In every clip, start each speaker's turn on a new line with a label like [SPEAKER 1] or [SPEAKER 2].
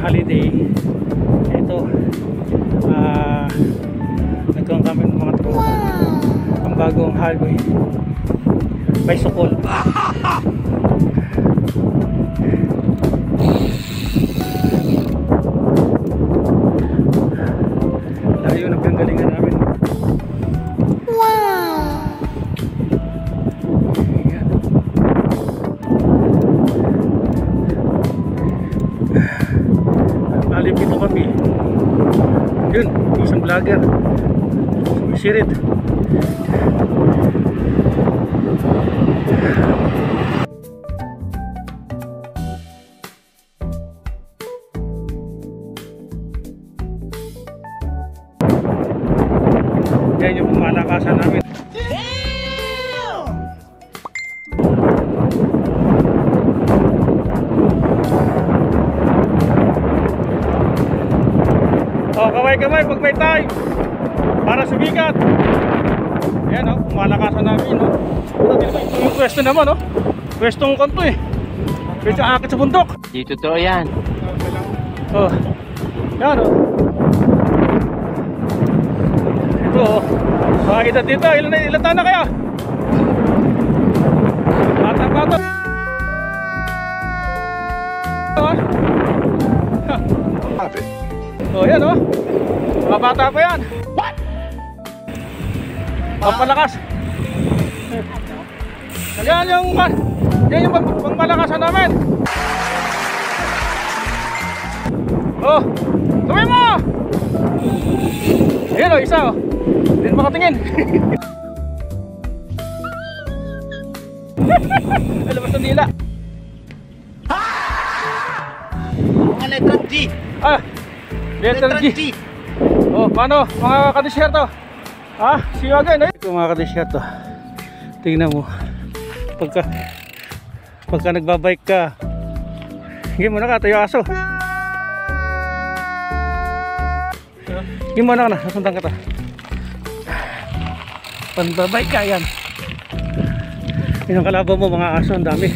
[SPEAKER 1] holiday. Ito nagkaroon kami ng mga tropa ang bagong highway bicycle. Layo ng panggalingan namin. Nalipito kami. Yun, isang vlogger sumisid. Yan yung malakasan namin. Oh, kamay-kamay pag may time para sumikat. Ayan o, malakasan namin o. Ito yung pwesto naman o. Pwestong kanto eh. Pwesto akit sa bundok.
[SPEAKER 2] Di totoo yan.
[SPEAKER 1] Oh, yan o. Ito o. Mga edad dito, ilan taon na kaya? Bata-bata. Oh, yan oh. Mga bata pa yan. What? Pampalakas. Yan yung pangmalakasan namin. Oh, tuloy mo. Ayan oh, isa oh. Hindi na makatingin. Labas ng dila.
[SPEAKER 2] Mga letra G.
[SPEAKER 1] Ah, letter G. Oh, paano mga kadisyerto? Ah, see you again eh. Ito mga kadisyerto. Tingnan mo. Pagka nagbabike ka, hindi mo na ka, tayo aso. Hindi mo na nasundan ka ta. Pagbabike ka, yan. Yung kalaban mo mga aso, ang dami.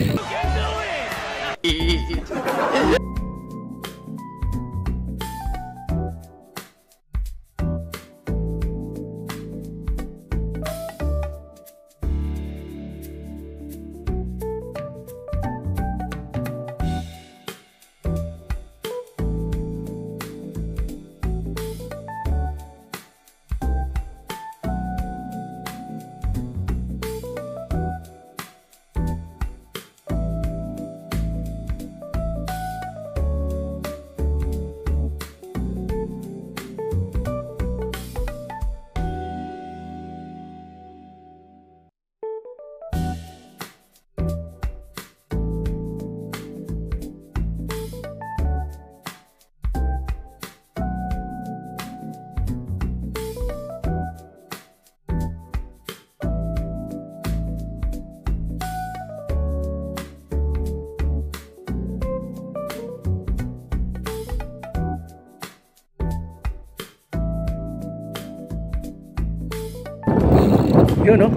[SPEAKER 1] Yun oh,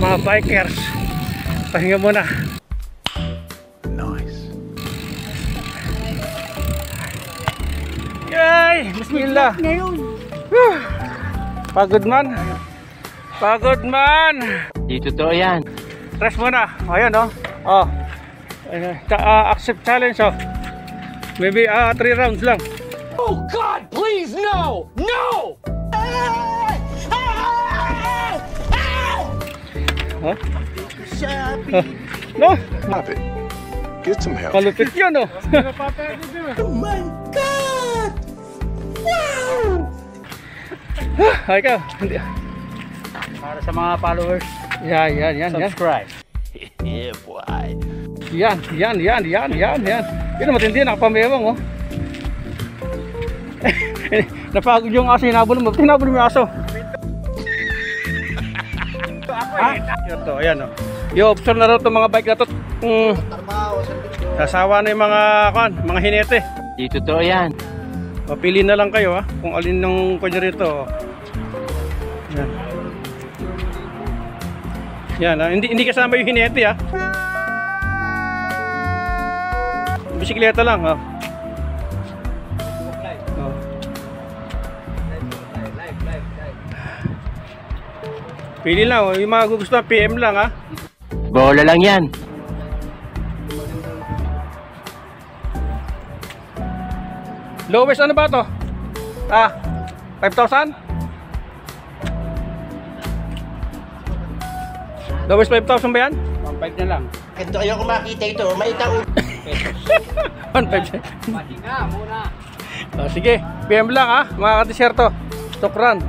[SPEAKER 1] mga bikers. Pahinga muna. Nice. Yay! Bismillah. Pagod man. Pagod man.
[SPEAKER 2] Di totoo yan.
[SPEAKER 1] Rest muna. Ayan oh. Oh. Accept challenge oh. Maybe 3 rounds lang.
[SPEAKER 2] Oh God, please no! No!
[SPEAKER 1] Huh? No?
[SPEAKER 3] Stop it. Get some help.
[SPEAKER 1] Malupit yun oh.
[SPEAKER 2] Oh my God! Wow!
[SPEAKER 1] Ay ka.
[SPEAKER 2] Para sa mga followers,
[SPEAKER 1] Yan.
[SPEAKER 2] subscribe.
[SPEAKER 3] Yeah, boy.
[SPEAKER 1] Yan. Yun matindi, nakapamewang oh. Napagod yung aso, hinabol mo yung aso. Ha? Ito, ayan oh. I-observe na rin itong mga bike na ito. Sasawa na yung mga hinete.
[SPEAKER 2] Di totoo yan.
[SPEAKER 1] Papili na lang kayo ha, kung alin ng kanya rito. Yan ha, hindi kasama yung hinete ha. bisikleta lang, oh. Oh. Pili lang, oh. Yung mga gusto na PM lang, ha.
[SPEAKER 2] Bola lang yan.
[SPEAKER 1] Lowest ano ba to? 5,000? Lowest 5,000 ba yan?
[SPEAKER 2] 1.5 na lang.
[SPEAKER 4] Ganito ayoko makita ito. May taon.
[SPEAKER 1] 1,500.
[SPEAKER 2] Pati nga muna.
[SPEAKER 1] Sige, PM lang, ha, mga katisyerto. Stock run.